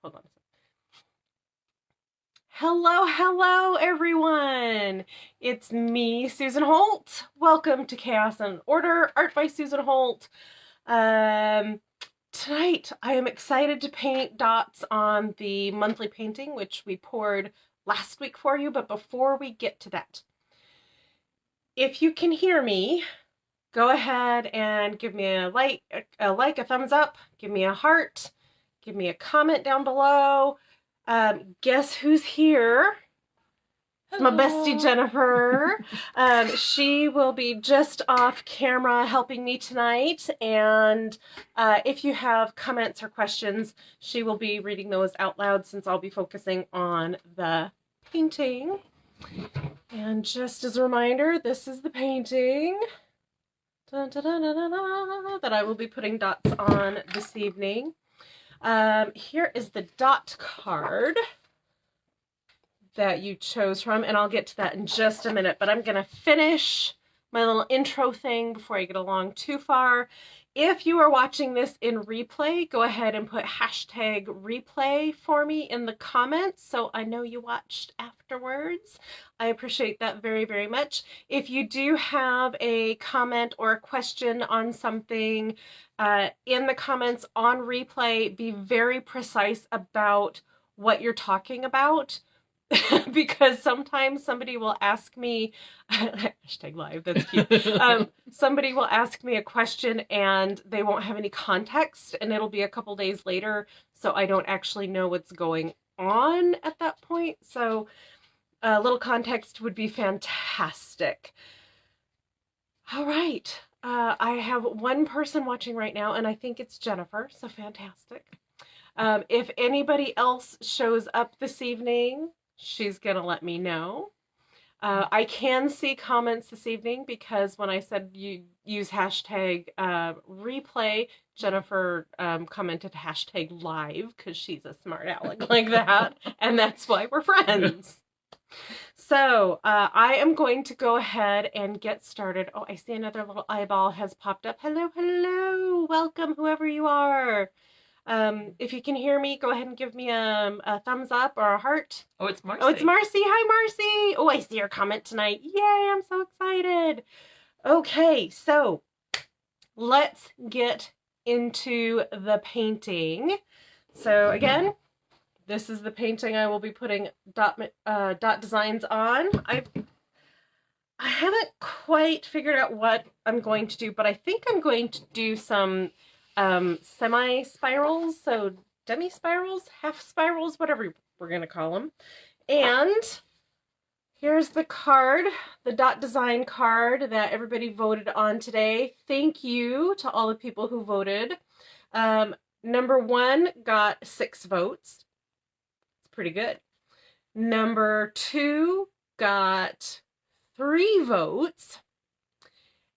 hold on a second. Hello, everyone. It's me, Susan Holt. Welcome to Chaos and Order, Art by Susan Holt. Tonight, I am excited to paint dots on the monthly painting, which we poured last week for you. But before we get to that, if you can hear me, go ahead and give me a like, a thumbs up, give me a heart, give me a comment down below. Guess who's here? It's my bestie Jennifer. She will be just off camera helping me tonight, and if you have comments or questions, she will be reading those out loud since I'll be focusing on the painting. And just as a reminder, this is the painting that I will be putting dots on this evening. Here is the dot card that you chose from, and I'll get to that in just a minute, but I'm going to finish my little intro thing before I get along too far. If you are watching this in replay, go ahead and put hashtag replay for me in the comments so I know you watched afterwards. I appreciate that very, very much. If you do have a comment or a question on something in the comments on replay, be very precise about what you're talking about. Because sometimes somebody will ask me, hashtag live, that's cute. Somebody will ask me a question and they won't have any context, and it'll be a couple days later, so I don't actually know what's going on at that point. So a little context would be fantastic. All right. I have one person watching right now, and I think it's Jennifer, so fantastic. If anybody else shows up this evening, she's going to let me know. I can see comments this evening because when I said you use hashtag replay, Jennifer commented hashtag live because she's a smart aleck like that, and that's why we're friends. So I am going to go ahead and get started. Oh, I see another little eyeball has popped up. Hello. Welcome, whoever you are. If you can hear me, go ahead and give me a thumbs up or a heart. Oh, it's Marcy. Oh, it's Marcy. Hi, Marcy. Oh, I see your comment tonight. Yay, I'm so excited. Okay, so let's get into the painting. So again, this is the painting I will be putting dot designs on. I haven't quite figured out what I'm going to do, but I think I'm going to do some semi-spirals, so demi-spirals, half-spirals, whatever we're going to call them. And here's the card, the dot design card that everybody voted on today. Thank you to all the people who voted. Number 1 got 6 votes. It's pretty good. Number 2 got 3 votes.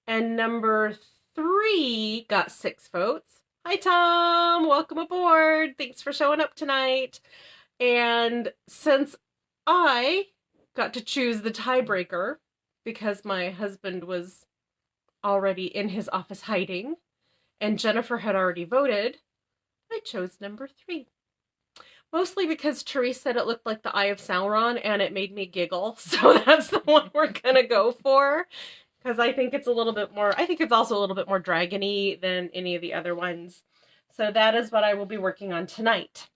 And number 3 got 6 votes. Hi, Tom. Welcome aboard. Thanks for showing up tonight. And since I got to choose the tiebreaker because my husband was already in his office hiding and Jennifer had already voted, I chose number 3. Mostly because Therese said it looked like the Eye of Sauron and it made me giggle. So that's the one we're going to go for. Because I think it's a little bit more, I think it's also a little bit more dragon-y than any of the other ones. So that is what I will be working on tonight.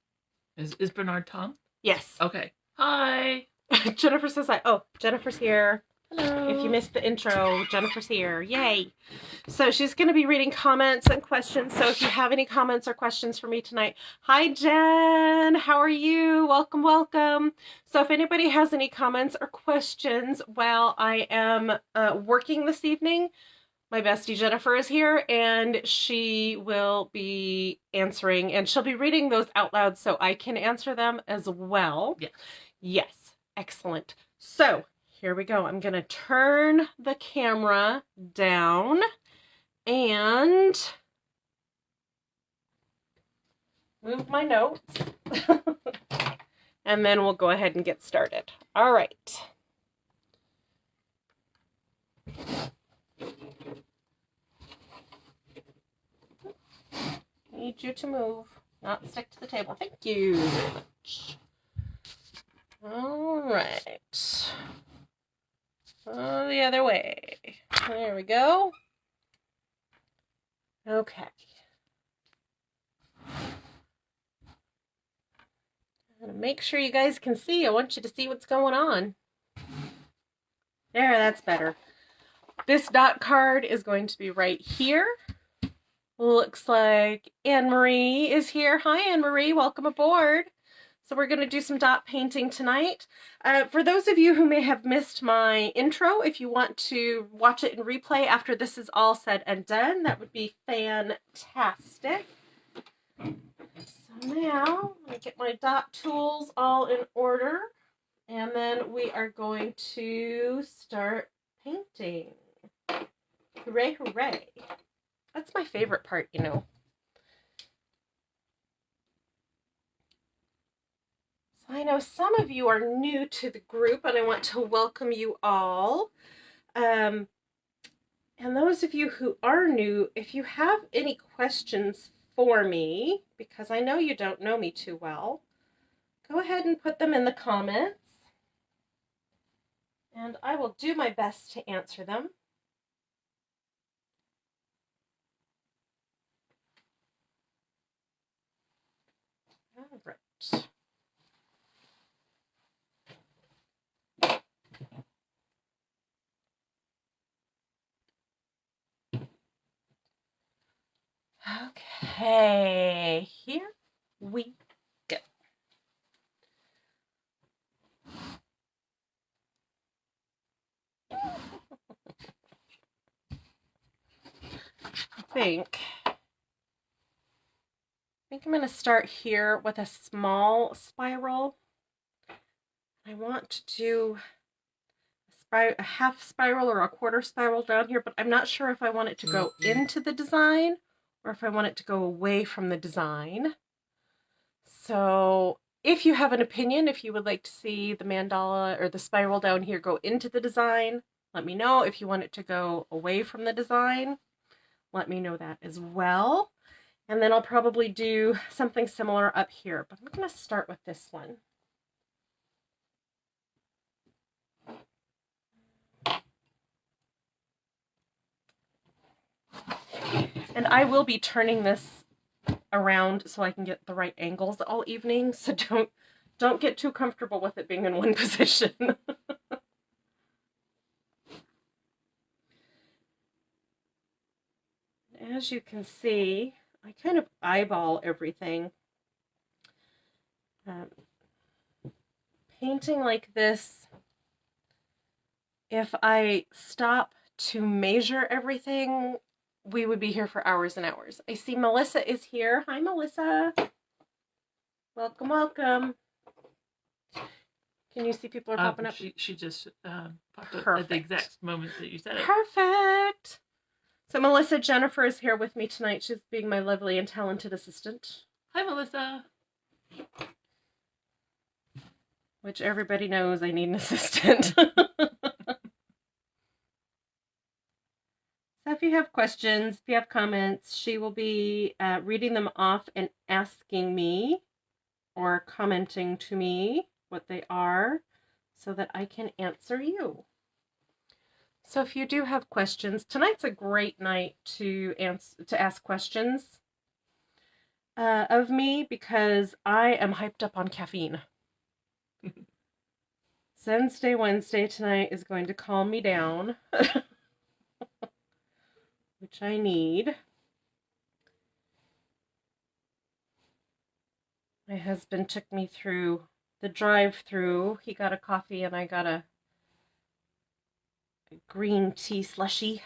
Is Bernard Tom? Yes. Okay. Hi. Jennifer says Jennifer's here. Hello. If you missed the intro, Jennifer's here. Yay. So she's going to be reading comments and questions. So if you have any comments or questions for me tonight. Hi, Jen. How are you? Welcome, welcome. So if anybody has any comments or questions while I am working this evening, my bestie Jennifer is here and she will be answering, and she'll be reading those out loud so I can answer them as well. Yes. Yes. Excellent. So here we go. I'm going to turn the camera down and move my notes. And then we'll go ahead and get started. All right. Need you to move. not stick to the table. Thank you very much. All right. Oh, the other way. There we go. Okay. I'm gonna make sure you guys can see. I want you to see what's going on. There, that's better. This dot card is going to be right here. Looks like Anne-Marie is here. Hi, Anne-Marie. Welcome aboard. So we're going to do some dot painting tonight. For those of you who may have missed my intro, if you want to watch it in replay after this is all said and done, that would be fantastic. So now, I'm going to get my dot tools all in order, and then we are going to start painting. Hooray, hooray. That's my favorite part, you know. So I know some of you are new to the group, and I want to welcome you all. And those of you who are new, if you have any questions for me, because I know you don't know me too well, go ahead and put them in the comments, and I will do my best to answer them. All right. Okay, here we go. I think I'm going to start here with a small spiral. I want to do a half spiral or a quarter spiral down here, but I'm not sure if I want it to go into the design or if I want it to go away from the design. So if you have an opinion, if you would like to see the mandala or the spiral down here go into the design, let me know. If you want it to go away from the design, let me know that as well. And then I'll probably do something similar up here, but I'm going to start with this one. And I will be turning this around so I can get the right angles all evening, so don't get too comfortable with it being in one position. As you can see, I kind of eyeball everything. Painting like this, if I stop to measure everything, we would be here for hours and hours. I see Melissa is here. Hi, Melissa. Welcome, welcome. Can you see people are popping up? She just popped up at the exact moment that you said it. Perfect. So Melissa Jennifer is here with me tonight. She's being my lovely and talented assistant. Hi, Melissa. Which everybody knows I need an assistant. So if you have questions, if you have comments, she will be reading them off and asking me or commenting to me what they are so that I can answer you. So if you do have questions, tonight's a great night to ask questions of me because I am hyped up on caffeine. Wednesday tonight is going to calm me down. Which I need. My husband took me through the drive-through. He got a coffee and I got a green tea slushie.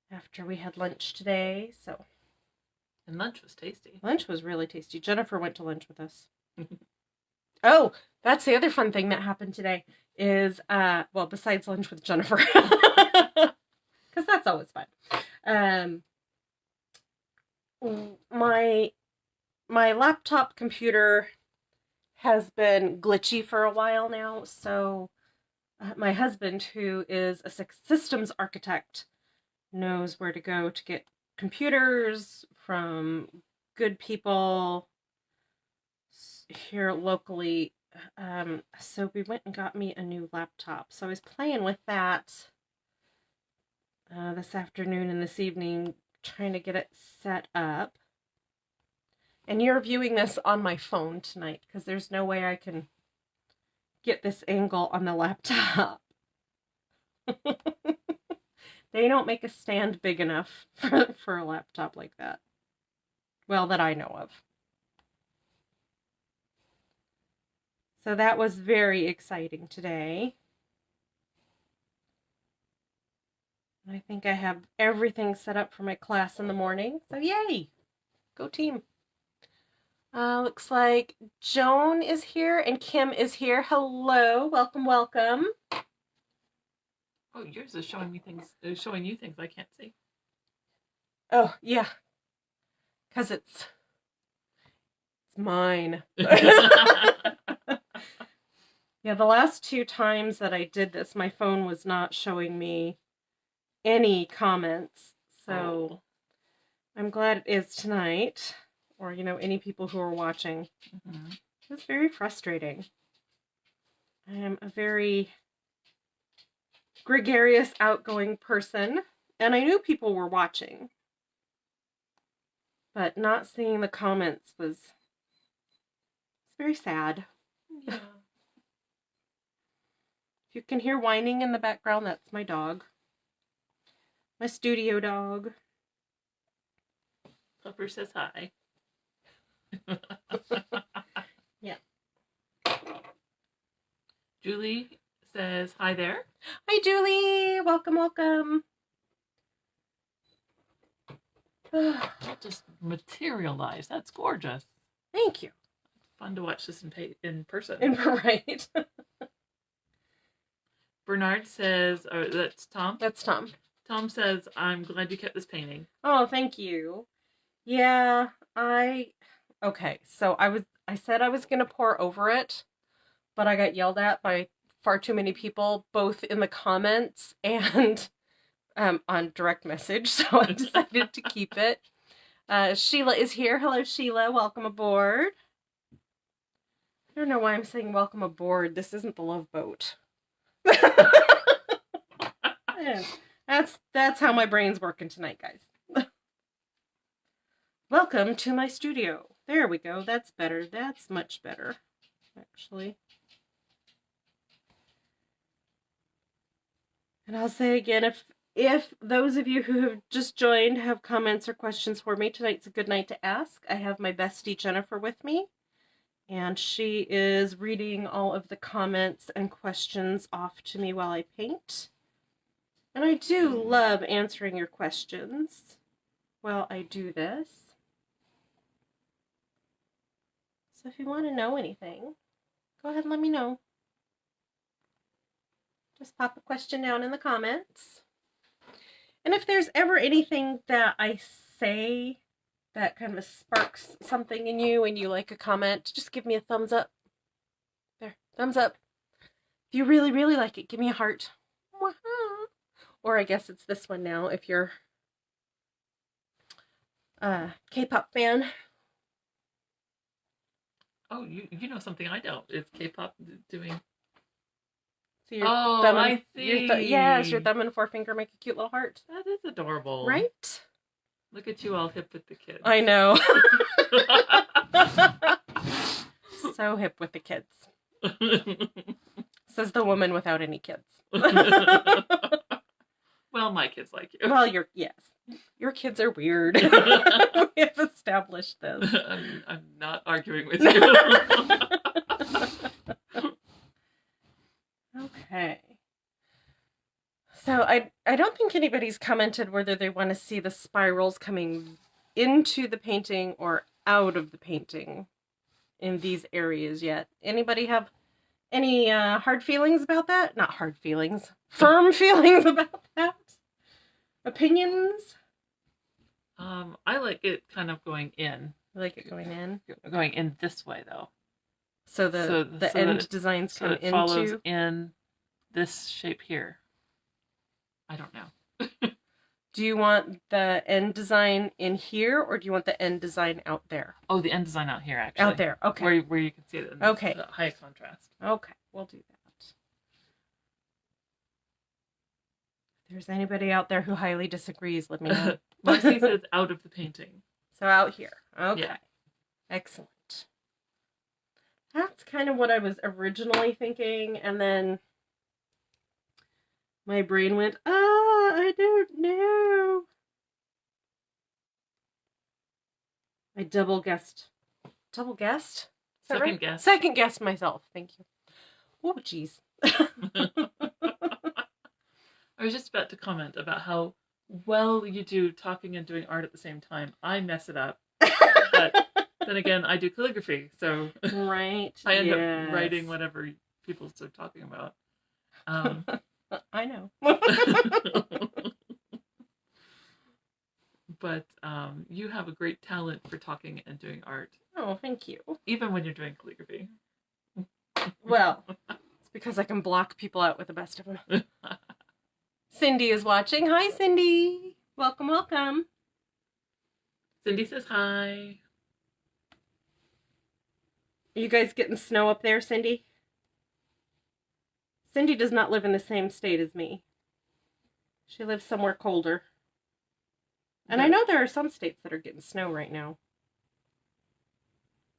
After we had lunch today, so. And lunch was tasty. Lunch was really tasty. Jennifer went to lunch with us. Oh, that's the other fun thing that happened today is, well, besides lunch with Jennifer, because that's always fun. My laptop computer has been glitchy for a while now, so my husband, who is a systems architect, knows where to go to get computers from good people here locally. So we went and got me a new laptop. So I was playing with that this afternoon and this evening, trying to get it set up. And you're viewing this on my phone tonight because there's no way I can get this angle on the laptop. They don't make a stand big enough for a laptop like that. Well, that I know of. So that was very exciting today. I think I have everything set up for my class in the morning. So yay! Go team. Looks like Joan is here and Kim is here. Hello, welcome, welcome. Oh, yours is showing me things. Showing you things I can't see. Oh yeah, because it's mine. Yeah, the last 2 times that I did this, my phone was not showing me any comments. So I'm glad it is tonight. Or, any people who are watching. Mm-hmm. It was very frustrating. I am a very gregarious, outgoing person. And I knew people were watching. But not seeing the comments was very sad. Yeah. If you can hear whining in the background, that's my dog. My studio dog. Pupper says hi. Yeah. Julie says hi there. Hi, Julie. Welcome, welcome. That just materialized. That's gorgeous. Thank you. Fun to watch this in person. Right. Bernard says, that's Tom? That's Tom. Tom says, I'm glad you kept this painting. Oh, thank you. Yeah, okay, so I said I was going to pour over it, but I got yelled at by far too many people, both in the comments and on direct message, so I decided to keep it. Sheila is here. Hello, Sheila. Welcome aboard. I don't know why I'm saying welcome aboard. This isn't the Love Boat. That's how my brain's working tonight, guys. Welcome to my studio. There we go. That's better. That's much better, actually. And I'll say again, if those of you who have just joined have comments or questions for me, tonight's a good night to ask. I have my bestie Jennifer with me, and she is reading all of the comments and questions off to me while I paint. And I do love answering your questions while I do this. So if you want to know anything, go ahead and let me know. Just pop a question down in the comments. And if there's ever anything that I say that kind of sparks something in you and you like a comment, just give me a thumbs up. There, thumbs up. If you really, really like it, give me a heart. Or I guess it's this one now if you're a K-pop fan. Oh, you know something I don't. It's K-pop doing... So your I see. Yes, your thumb and forefinger make a cute little heart. That is adorable. Right? Look at you all hip with the kids. I know. So hip with the kids. Says the woman without any kids. Well, my kids like you. Well, yes. Your kids are weird. We have established this. I'm not arguing with you. Okay. So I don't think anybody's commented whether they want to see the spirals coming into the painting or out of the painting in these areas yet. Anybody have any hard feelings about that? Not hard feelings. Firm feelings about that? Opinions? I like it kind of going in. I like it going in? Going in this way, though. So the end designs come into... follows in this shape here. I don't know. Do you want the end design in here, or do you want the end design out there? Oh, the end design out here, actually. Out there, okay. Where you can see it in Okay. the high contrast. Okay, we'll do that. If there's anybody out there who highly disagrees, let me know. Marcy says out of the painting. So out here. Okay. Yeah. Excellent. That's kind of what I was originally thinking, and then my brain went, I don't know. I double guessed? Is that Second right? guess. Second guessed myself. Thank you. Oh, jeez. I was just about to comment about how well you do talking and doing art at the same time. I mess it up. But then again, I do calligraphy, so Right. I end up writing whatever people start talking about. I know. But you have a great talent for talking and doing art, Oh, thank you. even when you're doing calligraphy. Well, it's because I can block people out with the best of them. Cindy is watching. Hi, Cindy. Welcome, welcome. Cindy says hi. Are you guys getting snow up there, Cindy? Cindy does not live in the same state as me. She lives somewhere colder. And I know there are some states that are getting snow right now.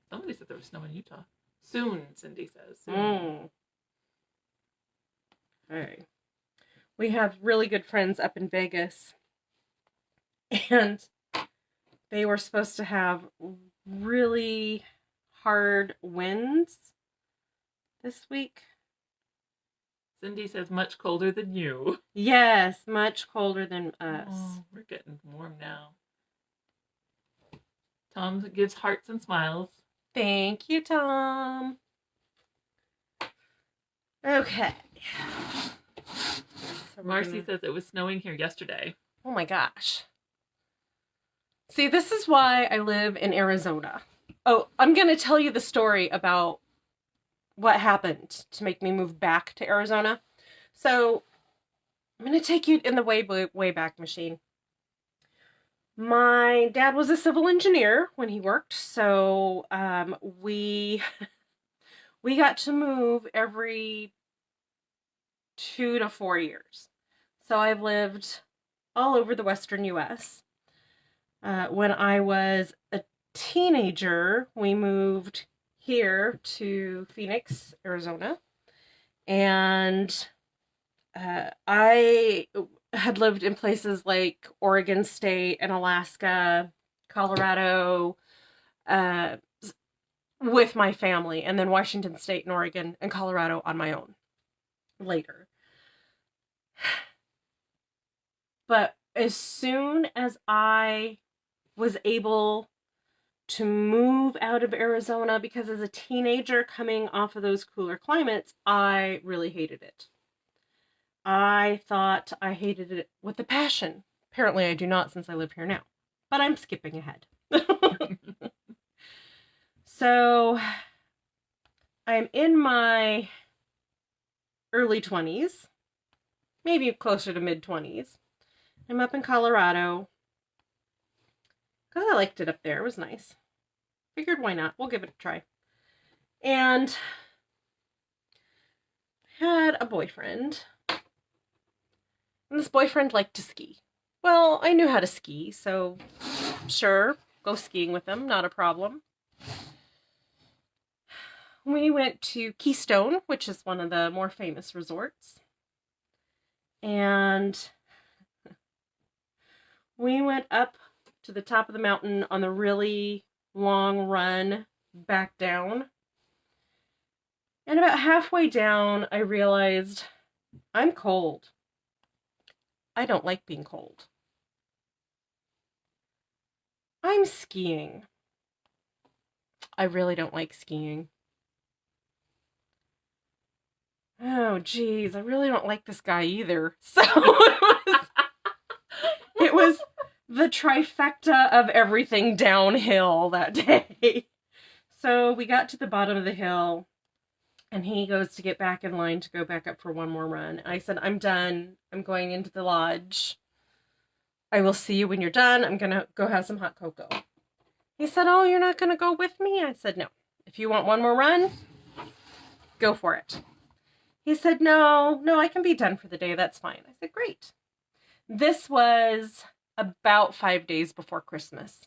Somebody said there was snow in Utah. Soon, Cindy says. Soon. Okay. We have really good friends up in Vegas. And they were supposed to have really hard winds this week. Cindy says much colder than you. Yes, much colder than us. Oh, we're getting warm now. Tom gives hearts and smiles. Thank you, Tom. Okay. So Marcy says it was snowing here yesterday. Oh my gosh. See, this is why I live in Arizona. Oh, I'm going to tell you the story about what happened to make me move back to Arizona. So, I'm going to take you in the way back machine. My dad was a civil engineer when he worked, so we got to move every 2 to 4 years. So I've lived all over the western U.S. When I was a teenager, we moved here to Phoenix, Arizona, and I had lived in places like Oregon State and Alaska, Colorado, with my family, and then Washington State and Oregon and Colorado on my own later. But as soon as I was able to move out of Arizona, because as a teenager coming off of those cooler climates, I really hated it. I thought I hated it with a passion. Apparently I do not, since I live here now. But I'm skipping ahead. So, I'm in my early 20s, maybe closer to mid-20s. I'm up in Colorado, because I liked it up there. It was nice. Figured, why not? We'll give it a try. And I had a boyfriend. And this boyfriend liked to ski. Well, I knew how to ski, so sure, go skiing with him, not a problem. We went to Keystone, which is one of the more famous resorts. And we went up to the top of the mountain on the really long run back down. And about halfway down, I realized I'm cold. I don't like being cold. I'm skiing. I really don't like skiing. Oh, geez, I really don't like this guy either. So it was the trifecta of everything downhill that day. So we got to the bottom of the hill, And he goes to get back in line to go back up for one more run. I said, I'm done. I'm going into the lodge. I will see you when you're done. I'm going to go have some hot cocoa. He said, oh, you're not going to go with me? I said, no. If you want one more run, go for it. He said, no, I can be done for the day. That's fine. I said, great. This was about 5 days before Christmas.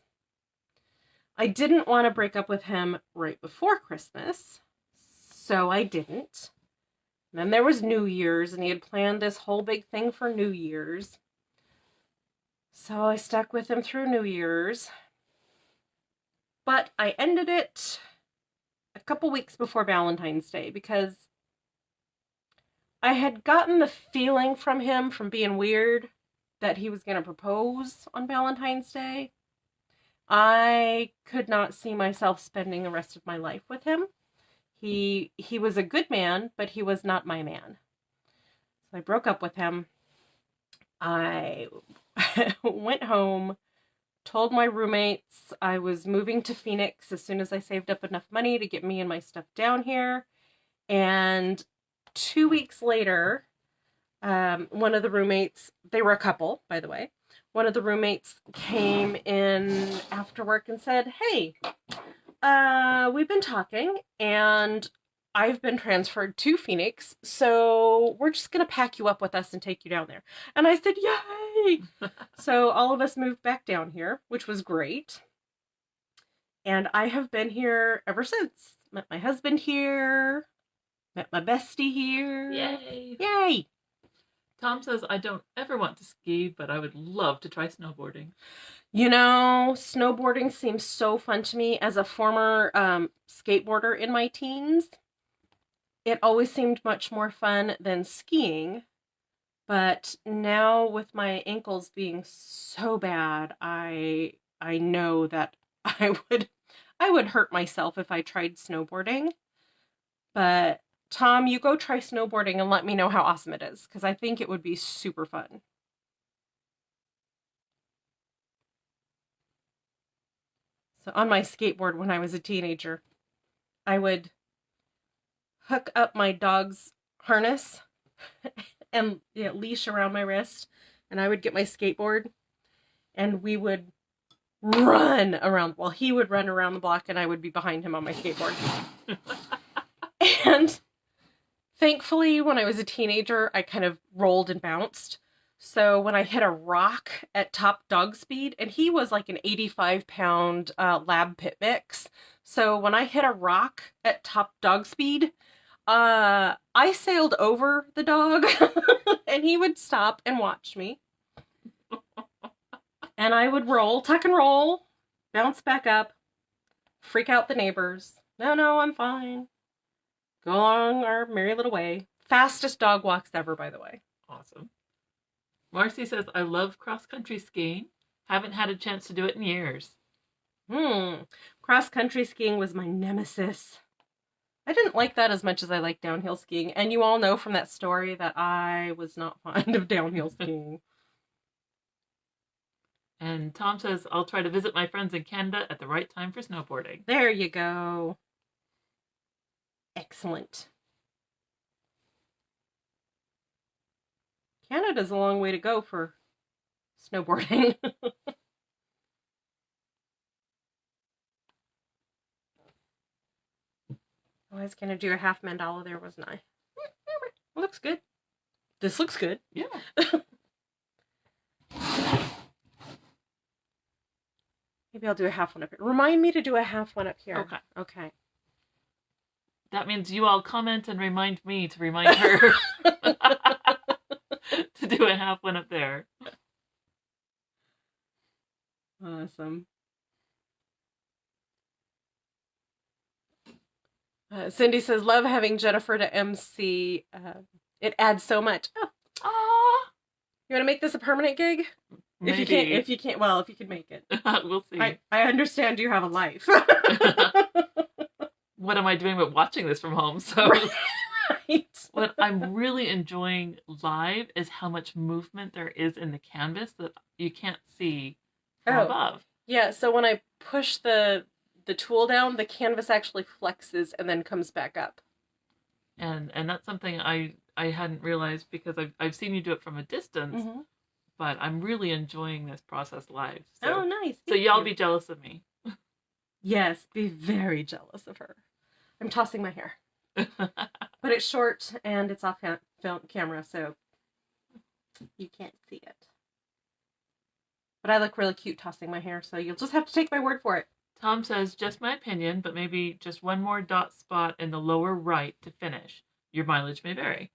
I didn't want to break up with him right before Christmas, so I didn't. Then there was New Year's, and he had planned this whole big thing for New Year's. So I stuck with him through New Year's. But I ended it a couple weeks before Valentine's Day because I had gotten the feeling from him, from being weird, that he was going to propose on Valentine's Day. I could not see myself spending the rest of my life with him. He was a good man, but he was not my man. So I broke up with him. I went home, told my roommates I was moving to Phoenix as soon as I saved up enough money to get me and my stuff down here. And 2 weeks later, one of the roommates, they were a couple, by the way, one of the roommates came in after work and said, hey, we've been talking and I've been transferred to Phoenix, so we're just going to pack you up with us and take you down there. And I said, yay! So all of us moved back down here, which was great. And I have been here ever since. Met my husband here, met my bestie here. Yay! Yay! Tom says, I don't ever want to ski, but I would love to try snowboarding. You know, snowboarding seems so fun to me. As a former skateboarder in my teens, it always seemed much more fun than skiing. But now with my ankles being so bad, I know that I would hurt myself if I tried snowboarding. But Tom, you go try snowboarding and let me know how awesome it is, because I think it would be super fun. So on my skateboard when I was a teenager, I would hook up my dog's harness and leash around my wrist, and I would get my skateboard, and we would run around. Well, he would run around the block, and I would be behind him on my skateboard. And thankfully, when I was a teenager, I kind of rolled and bounced. So when I hit a rock at top dog speed, and he was like an 85-pound lab pit mix. So when I hit a rock at top dog speed, I sailed over the dog and he would stop and watch me. And I would roll, tuck and roll, bounce back up, freak out the neighbors. No, I'm fine. Go along our merry little way. Fastest dog walks ever, by the way. Awesome. Marcy says, I love cross-country skiing. Haven't had a chance to do it in years. Cross-country skiing was my nemesis. I didn't like that as much as I like downhill skiing. And you all know from that story that I was not fond of downhill skiing. And Tom says, I'll try to visit my friends in Canada at the right time for snowboarding. There you go. Excellent. Canada's a long way to go for snowboarding. I was going to do a half mandala there, wasn't I? Looks good. This looks good. Yeah. Maybe I'll do a half one up here. Remind me to do a half one up here. Okay. That means you all comment and remind me to remind her to do a half one up there. Awesome. Cindy says, love having Jennifer to MC. It adds so much. Oh. You want to make this a permanent gig? Maybe. If you can't, well, if you can make it. We'll see. I understand you have a life. What am I doing but watching this from home? So right. What I'm really enjoying live is how much movement there is in the canvas that you can't see from above. Yeah, so when I push the tool down, the canvas actually flexes and then comes back up. and that's something I hadn't realized because I've seen you do it from a distance, Mm-hmm. but I'm really enjoying this process live. Oh, So nice. so Thank y'all you. be jealous of me. Yes, be very jealous of her. I'm tossing my hair. But it's short and it's off film camera, so you can't see it. But I look really cute tossing my hair, so you'll just have to take my word for it. Tom says, just my opinion, but maybe just one more dot spot in the lower right to finish. Your mileage may vary.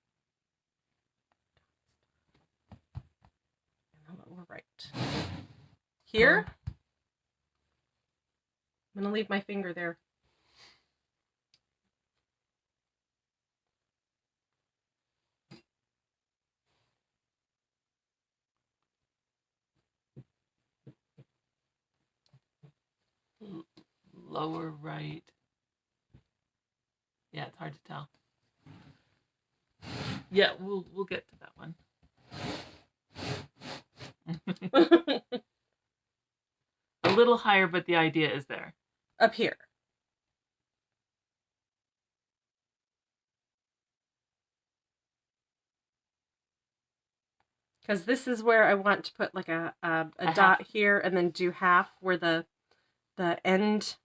We're right. Here? I'm going to leave my finger there. Lower right. Yeah, it's hard to tell. Yeah, we'll get to that one. A little higher, but the idea is there. Up here. Because this is where I want to put like a dot half. here and then do half where the end,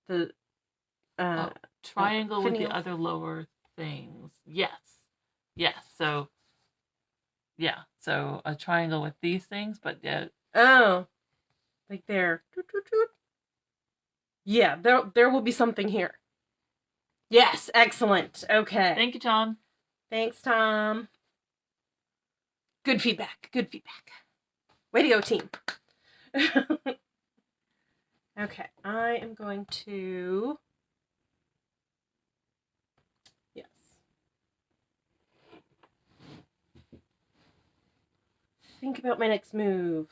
the triangle with finial. the other lower things. Yes. So yeah, so a triangle with these things, but oh, like there. Yeah, there will be something here. Yes, excellent. Okay. Thank you, Tom. Thanks, Tom. Good feedback. Good feedback. Way to go, team. Okay, I am going to... Yes. Think about my next move.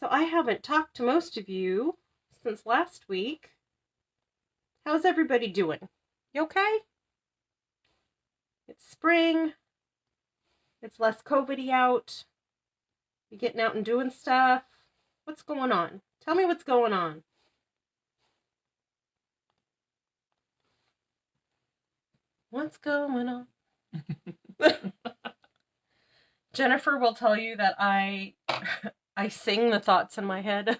So I haven't talked to most of you since last week. How's everybody doing? You okay? It's spring. It's less COVID-y out. You getting out and doing stuff? What's going on? Tell me what's going on. What's going on? Jennifer will tell you that I sing the thoughts in my head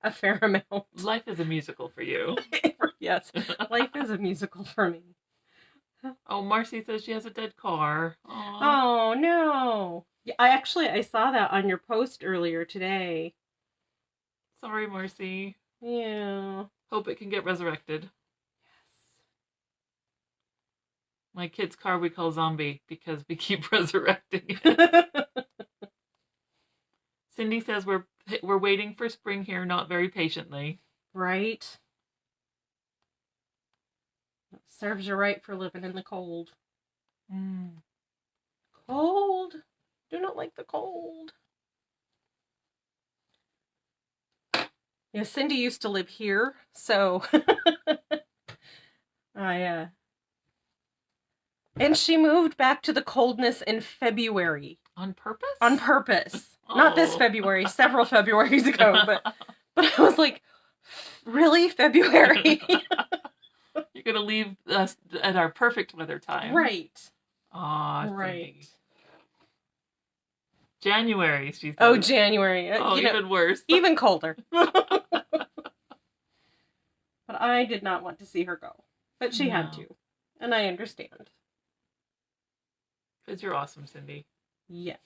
a fair amount. Life is a musical for you. Yes, life is a musical for me. Oh, Marcy says she has a dead car. Aww. Oh, no. I saw that on your post earlier today. Sorry, Marcy. Yeah. Hope it can get resurrected. Yes. My kid's car we call Zombie because we keep resurrecting it. Cindy says we're waiting for spring here, not very patiently. Right. Serves you right for living in the cold. Cold. Do not like the cold. Yeah, Cindy used to live here, so and she moved back to the coldness in February. On purpose? On purpose. Oh. Not this February, several Februarys ago, but I was like, really? February? You're going to leave us at our perfect weather time. Right. Aw, right. Cindy. January, she says. Oh, January. Oh, even worse. Even colder. But I did not want to see her go. But she had to. And I understand. Because you're awesome, Cindy. Yes.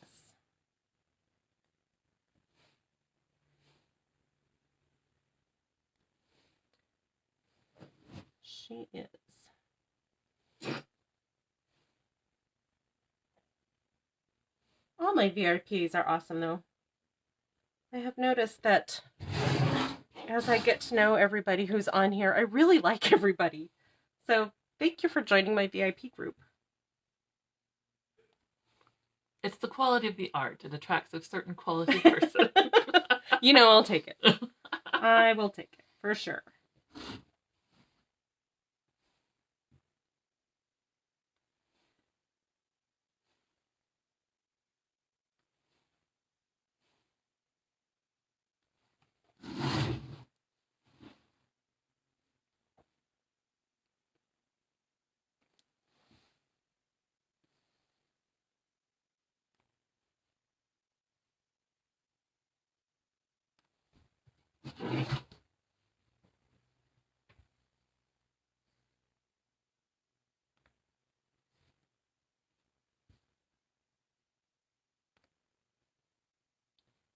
She is. All my VIPs are awesome, though. I have noticed that as I get to know everybody who's on here, I really like everybody. So thank you for joining my VIP group. It's the quality of the art. It attracts a certain quality person. I'll take it. I will take it, for sure.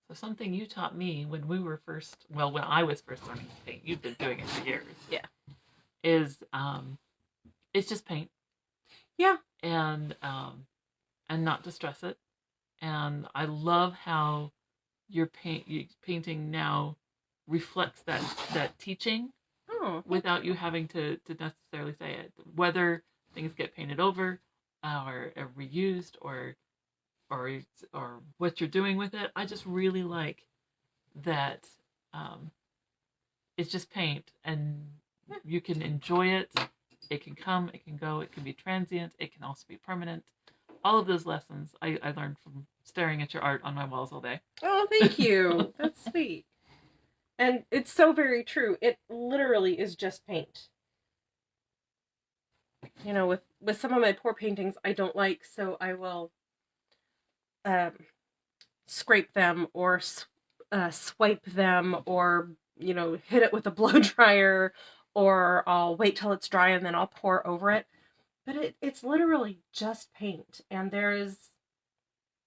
So something you taught me when I was first learning to paint, you've been doing it for years. Yeah. Is it's just paint. Yeah. And not to stress it. And I love how your painting now reflects that teaching without you having to necessarily say it. Whether things get painted over or reused or what you're doing with it, I just really like that it's just paint and you can enjoy it. It can come, it can go, it can be transient, it can also be permanent. All of those lessons I learned from staring at your art on my walls all day. Oh, thank you. That's sweet. And it's so very true. It literally is just paint. You know, with some of my poor paintings I don't like, so I will scrape them or swipe them or, you know, hit it with a blow dryer, or I'll wait till it's dry and then I'll pour over it. But it's literally just paint, and there is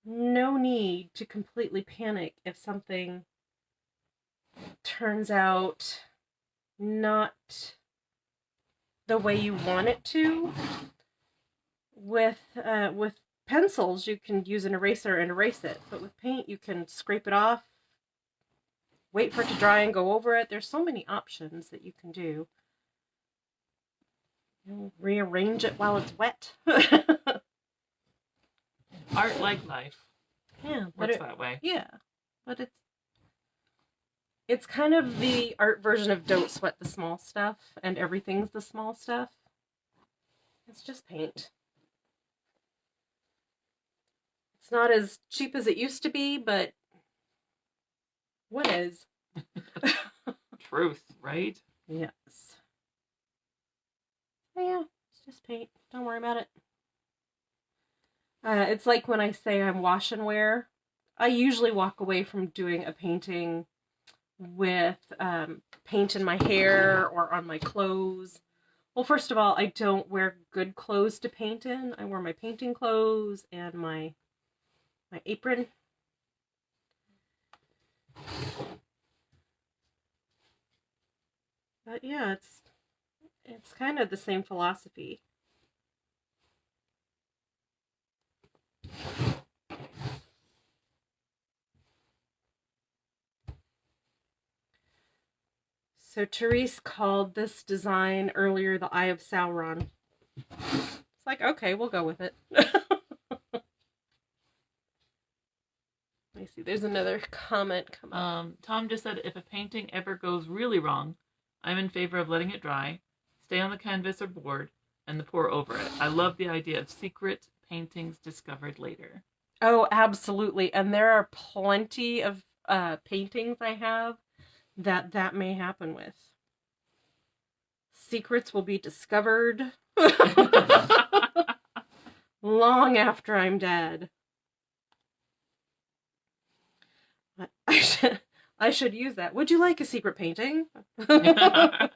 no need to completely panic if something turns out not the way you want it to. With pencils, you can use an eraser and erase it, but with paint, you can scrape it off, wait for it to dry and go over it. There's so many options that you can do. You'll rearrange it while it's wet. Art like life. Yeah, works that way. Yeah, but it's kind of the art version of don't sweat the small stuff, and everything's the small stuff. It's just paint. It's not as cheap as it used to be, but what is? Truth, right? Yes. Oh, yeah, it's just paint. Don't worry about it. It's like when I say I'm wash and wear. I usually walk away from doing a painting with paint in my hair or on my clothes. Well, first of all, I don't wear good clothes to paint in. I wear my painting clothes and my apron. But yeah, it's kind of the same philosophy. So Therese called this design earlier the Eye of Sauron. It's like, okay, we'll go with it. Let me see, there's another comment come up. Tom just said, if a painting ever goes really wrong, I'm in favor of letting it dry, stay on the canvas or board, and the pour over it. I love the idea of secret paintings discovered later. Oh, absolutely. And there are plenty of paintings I have that may happen with. Secrets will be discovered long after I'm dead. I should use that. Would you like a secret painting? Better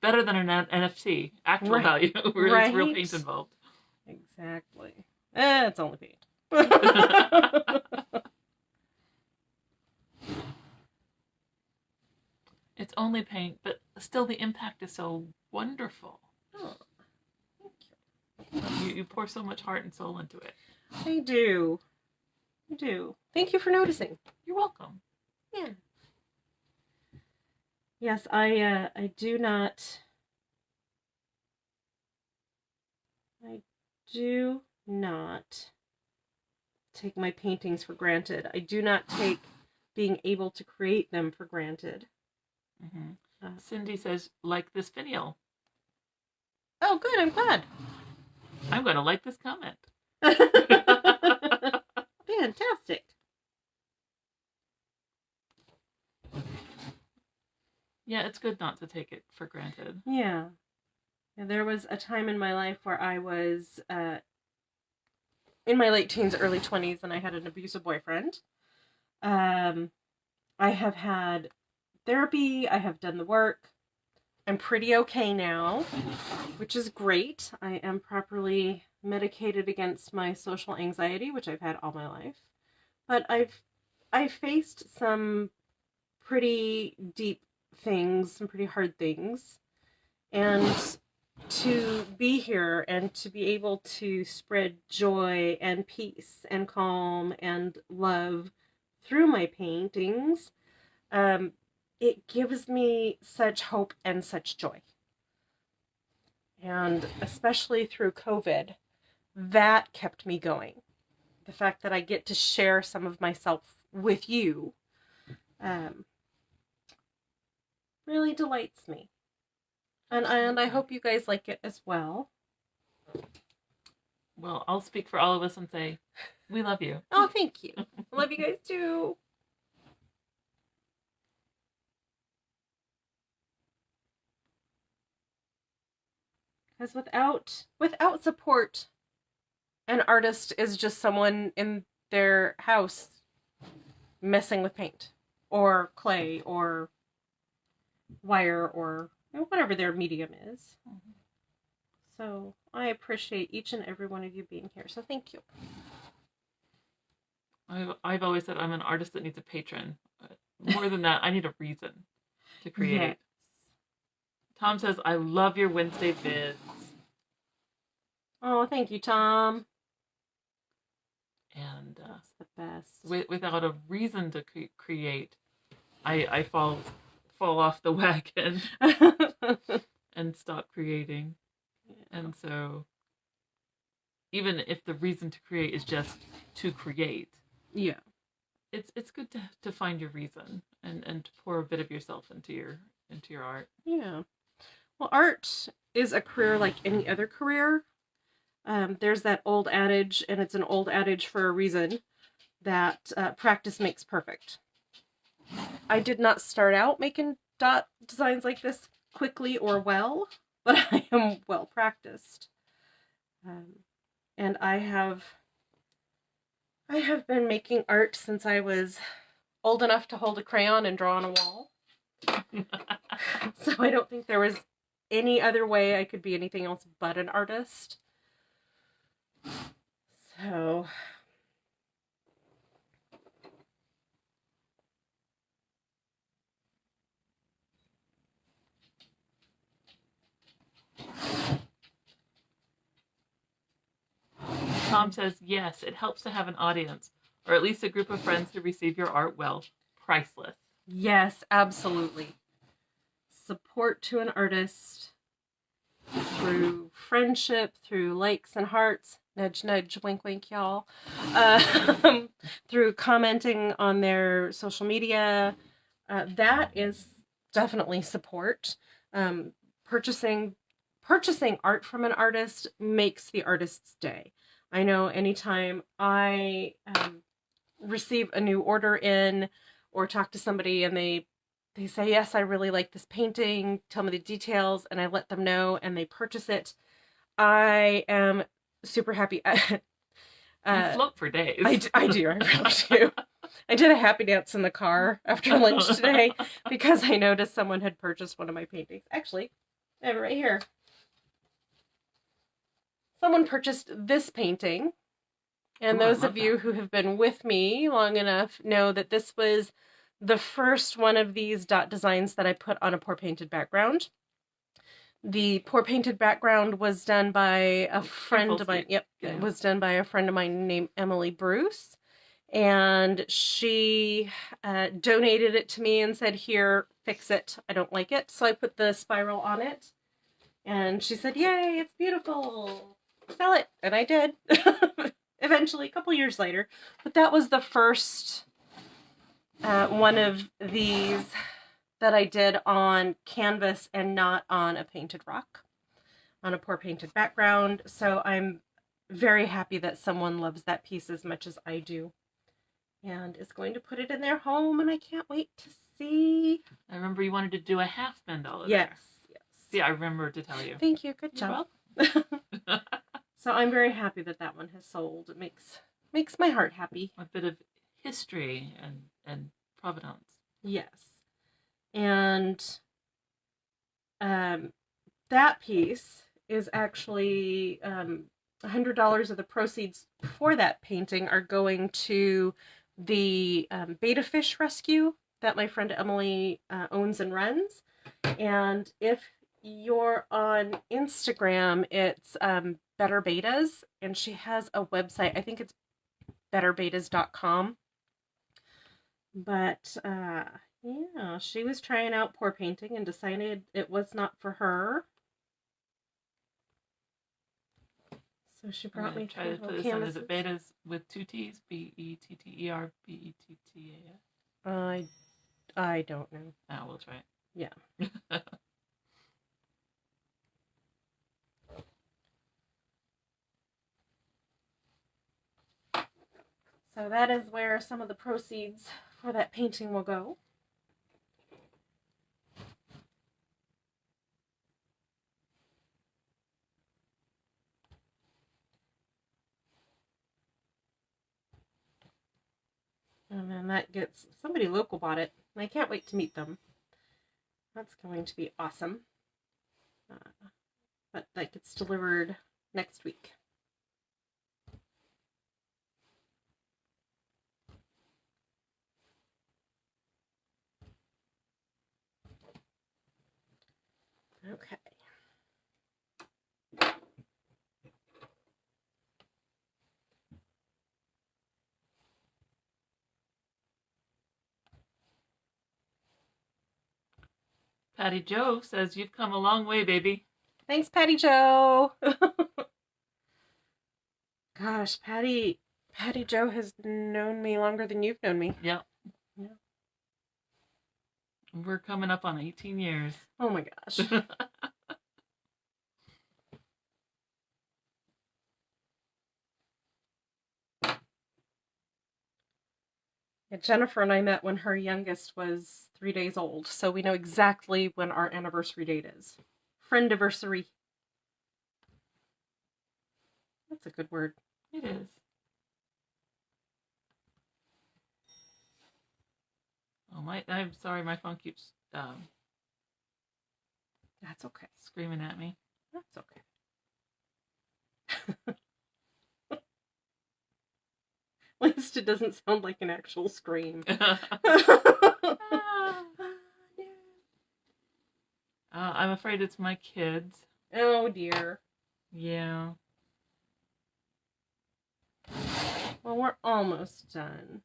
than an NFT. Actual value. Where there's real paint involved. Exactly. It's only paint. It's only paint, but still the impact is so wonderful. Oh, thank you. You pour so much heart and soul into it. I do. Thank you for noticing. You're welcome. Yeah. Yes, I do not take my paintings for granted. I do not take being able to create them for granted. Mm-hmm. Cindy says, like this finial. Oh, good. I'm glad. I'm going to like this comment. Fantastic. Yeah, it's good not to take it for granted. Yeah. There was a time in my life where I was in my late teens, early 20s, and I had an abusive boyfriend. I have had therapy. I have done the work. I'm pretty okay now, which is great. I am properly medicated against my social anxiety, which I've had all my life. But I've I faced some pretty deep things, some pretty hard things. And to be here and to be able to spread joy and peace and calm and love through my paintings, it gives me such hope and such joy. And especially through COVID, that kept me going. The fact that I get to share some of myself with you really delights me. And I hope you guys like it as well. Well, I'll speak for all of us and say, we love you. Oh, thank you. I love you guys too. Because without support, an artist is just someone in their house messing with paint or clay or wire or whatever their medium is. Mm-hmm. So I appreciate each and every one of you being here. So thank you. I've always said I'm an artist that needs a patron. More than that, I need a reason to create. Yes. Tom says, I love your Wednesday vids. Oh, thank you, Tom. And that's the best. Without a reason to create, I fall off the wagon and stop creating. Yeah. And so, even if the reason to create is just to create, yeah, it's good to find your reason and to pour a bit of yourself into your art. Yeah. Well, art is a career like any other career. There's that old adage, and it's an old adage for a reason, that practice makes perfect. I did not start out making dot designs like this quickly or well, but I am well practiced. And I have been making art since I was old enough to hold a crayon and draw on a wall. So I don't think there was any other way I could be anything else but an artist. So Tom says, yes, it helps to have an audience, or at least a group of friends who receive your art well. Priceless. Yes, absolutely. Support to an artist through friendship, through likes and hearts, nudge, nudge, wink, wink, y'all, through commenting on their social media. That is definitely support. Purchasing art from an artist makes the artist's day. I know anytime I receive a new order in or talk to somebody and they say, yes, I really like this painting, tell me the details, and I let them know and they purchase it, I am super happy. You float for days. I do. I really do. I did a happy dance in the car after lunch today because I noticed someone had purchased one of my paintings. Actually, I have it right here. Someone purchased this painting, and those of you who have been with me long enough know that this was the first one of these dot designs that I put on a pour painted background. The pour painted background was done by a friend of mine. Yep, yeah. It was done by a friend of mine named Emily Bruce, and she donated it to me and said, "Here, fix it. I don't like it." So I put the spiral on it, and she said, "Yay, it's beautiful. Sell it." And I did. Eventually, a couple years later. But that was the first one of these that I did on canvas and not on a painted rock, on a pour painted background. So I'm very happy that someone loves that piece as much as I do and is going to put it in their home, and I can't wait to see. I remember you wanted to do a half mandala. Yes, there. Yes. See, I remember to tell you. Thank you. Good job. So I'm very happy that that one has sold. It makes my heart happy. A bit of history and provenance. Yes. And that piece is actually $100 of the proceeds for that painting are going to the betta fish rescue that my friend Emily owns and runs. And if you're on Instagram, it's Better Betas, and she has a website. I think it's betterbetas.com. But yeah, she was trying out pour painting and decided it was not for her. So she brought me try to put this in. Is it betas with 2 T's? Better Bettas? I don't know. Oh, we'll try it. Yeah. So that is where some of the proceeds for that painting will go. And then that gets, somebody local bought it, and I can't wait to meet them. That's going to be awesome. But that gets delivered next week. Okay. Patty Joe says, you've come a long way, baby. Thanks, Patty Joe. Gosh, Patty Joe has known me longer than you've known me. Yep. Yeah. We're coming up on 18 years. Oh my gosh. Yeah, Jennifer and I met when her youngest was 3 days old, so we know exactly when our anniversary date is. Friendiversary. That's a good word. It is. Oh I'm sorry, my phone keeps that's okay. Screaming at me. That's okay. At least it doesn't sound like an actual scream. I'm afraid it's my kids. Oh dear. Yeah. Well, we're almost done.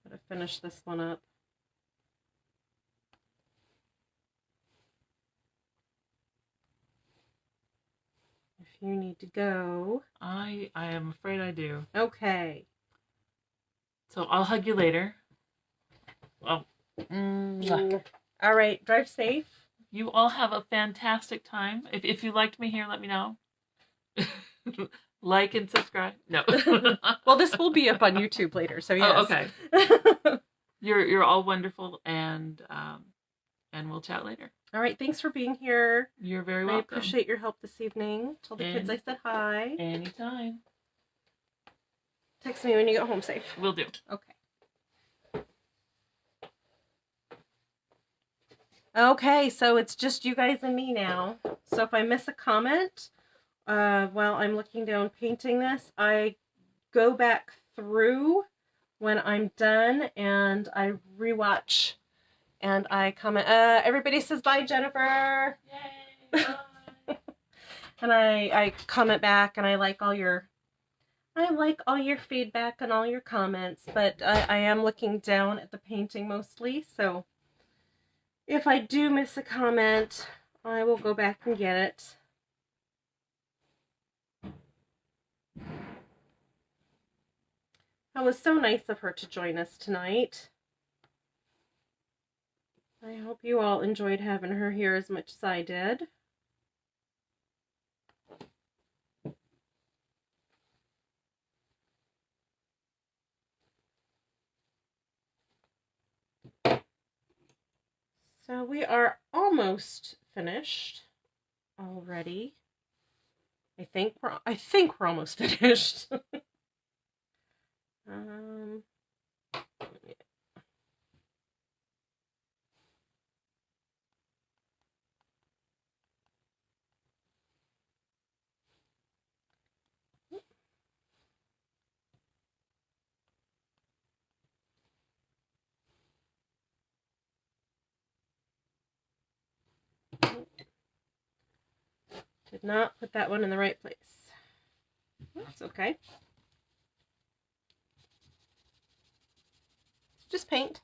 Gotta finish this one up. If you need to go. I am afraid I do. Okay. So I'll hug you later. Well. All right. Drive safe. You all have a fantastic time. If you liked me here, let me know. Like and subscribe. No. Well, this will be up on YouTube later, so yes. Oh, okay. You're all wonderful, and we'll chat later. All right. Thanks for being here. You're very welcome. I appreciate your help this evening. Tell the kids I said hi. Anytime. Text me when you get home safe. Will do. Okay. Okay, so it's just you guys and me now. So if I miss a comment while I'm looking down painting this, I go back through when I'm done and I rewatch and I comment. Everybody says bye, Jennifer. Yay! Bye. And I comment back, and I like all your feedback and all your comments. But I am looking down at the painting mostly, so if I do miss a comment, I will go back and get it. That was so nice of her to join us tonight. I hope you all enjoyed having her here as much as I did. So we are almost finished already. I think we're almost finished. Did not put that one in the right place. That's okay. Just paint.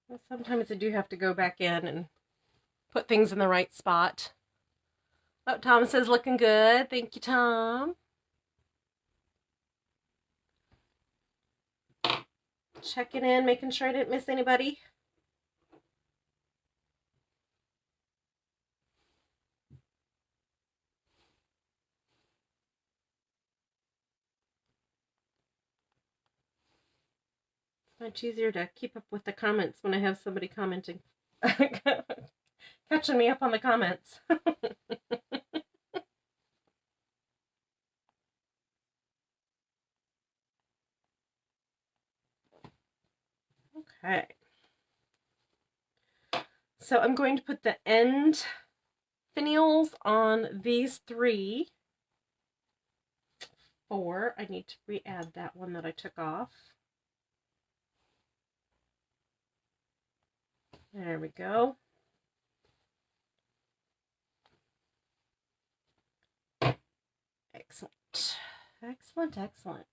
Well, sometimes I do have to go back in and put things in the right spot. Oh, Tom says looking good. Thank you, Tom. Checking in, making sure I didn't miss anybody. It's much easier to keep up with the comments when I have somebody commenting. Catching me up on the comments. Okay. So I'm going to put the end finials on these 3. 4. I need to re-add that one that I took off. There we go. Excellent. Excellent, excellent.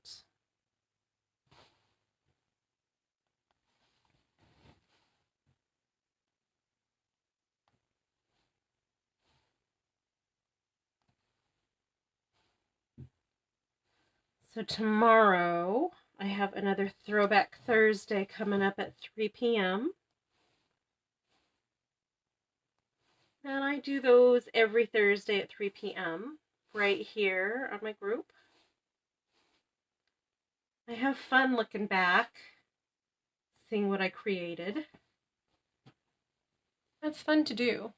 So tomorrow I have another Throwback Thursday coming up at 3 p.m. And I do those every Thursday at 3 p.m. right here on my group. I have fun looking back, seeing what I created. That's fun to do.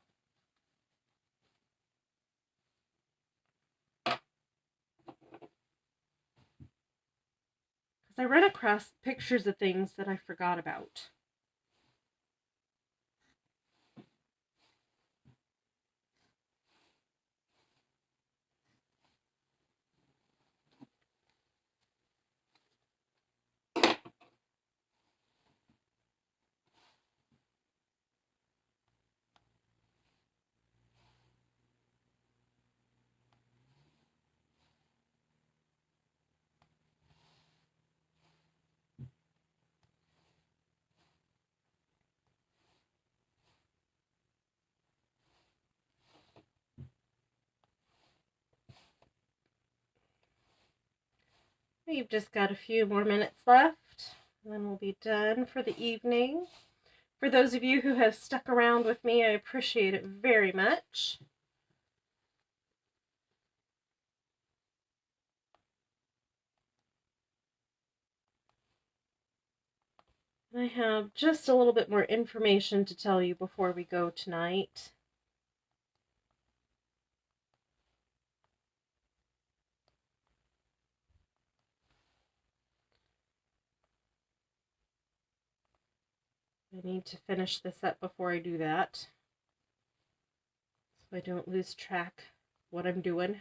I run across pictures of things that I forgot about. We've just got a few more minutes left, and then we'll be done for the evening. For those of you who have stuck around with me, I appreciate it very much. I have just a little bit more information to tell you before we go tonight. I need to finish this up before I do that, so I don't lose track what I'm doing.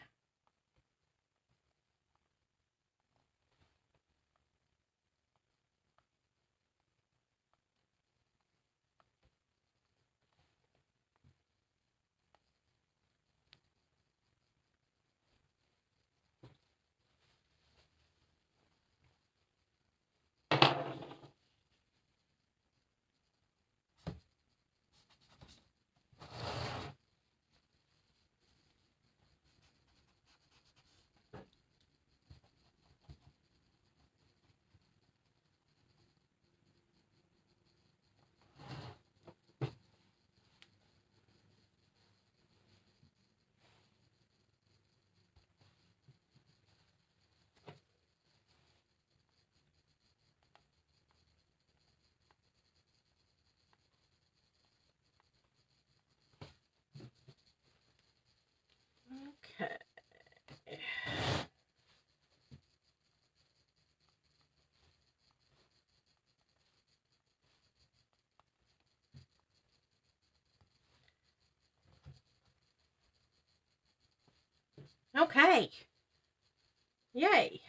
Okay. Yay.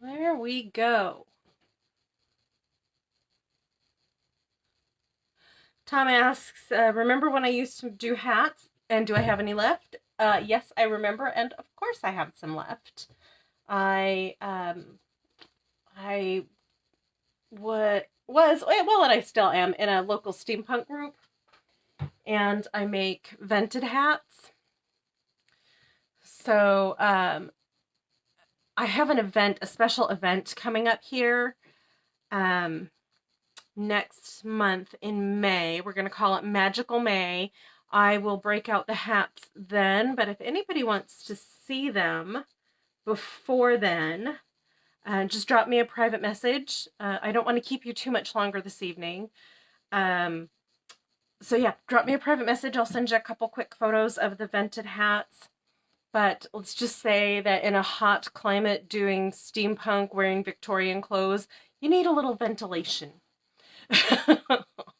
There we go. Tom asks, remember when I used to do hats, and do I have any left? Yes, I remember, and of course I have some left. I was, well, and I still am, in a local steampunk group, and I make vented hats. So I have an event, a special event coming up here next month in May. We're going to call it Magical May. I will break out the hats then, but if anybody wants to see them before then, just drop me a private message. I don't want to keep you too much longer this evening. So yeah, drop me a private message. I'll send you a couple quick photos of the vented hats. But let's just say that in a hot climate doing steampunk, wearing Victorian clothes, you need a little ventilation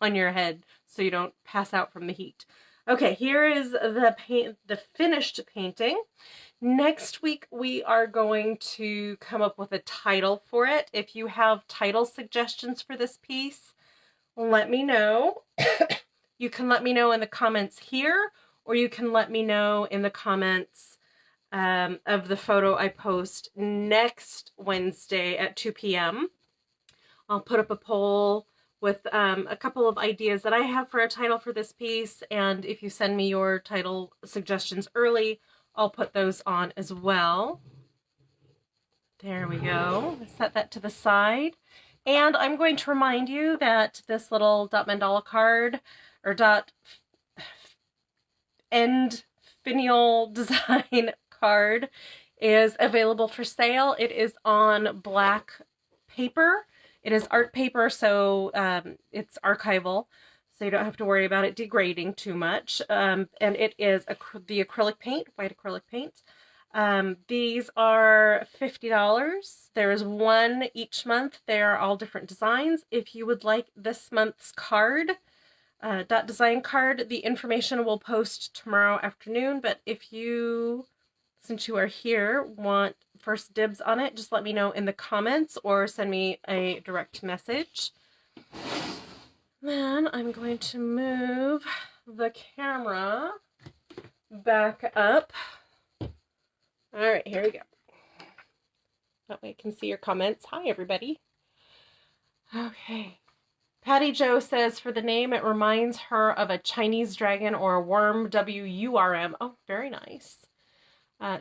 on your head so you don't pass out from the heat. Okay, here is the finished painting. Next week we are going to come up with a title for it. If you have title suggestions for this piece, let me know. You can let me know in the comments here, or you can let me know in the comments of the photo I post next Wednesday at 2 p.m. I'll put up a poll with a couple of ideas that I have for a title for this piece, and if you send me your title suggestions early, I'll put those on as well. There we go. Set that to the side. And I'm going to remind you that this little dot mandala card, or dot end finial design card, is available for sale. It is on black paper. It is art paper, so it's archival, so you don't have to worry about it degrading too much. And it is the acrylic paint, white acrylic paint. These are $50. There is one each month. They are all different designs. If you would like this month's card, dot design card, the information will post tomorrow afternoon, but if you, since you are here, want first dibs on it, just let me know in the comments or send me a direct message. Then I'm going to move the camera back up. All right, here we go. That way I can see your comments. Hi, everybody. Okay. Patty Jo says, for the name, it reminds her of a Chinese dragon or a worm, W-U-R-M. Oh, very nice.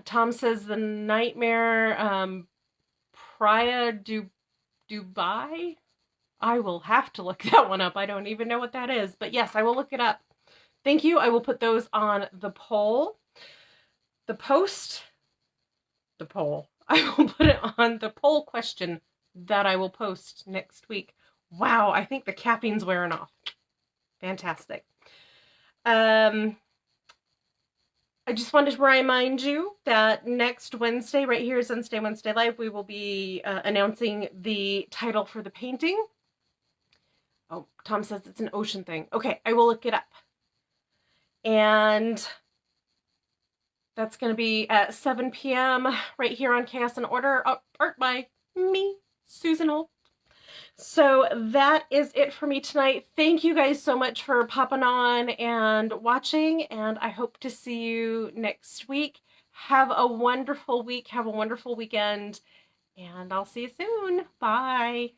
Tom says, the Nightmare Praia Dubai? I will have to look that one up. I don't even know what that is. But yes, I will look it up. Thank you. I will put those on the poll. The poll. I will put it on the poll question that I will post next week. Wow, I think the caffeine's wearing off. Fantastic. I just wanted to remind you that next Wednesday, right here is Wednesday Live, we will be announcing the title for the painting. Oh, Tom says it's an ocean thing. Okay, I will look it up. And that's going to be at 7 p.m. right here on Chaos and Order, art by me, Susan Holt. So that is it for me tonight. Thank you guys so much for popping on and watching, and I hope to see you next week. Have a wonderful week. Have a wonderful weekend, and I'll see you soon. Bye.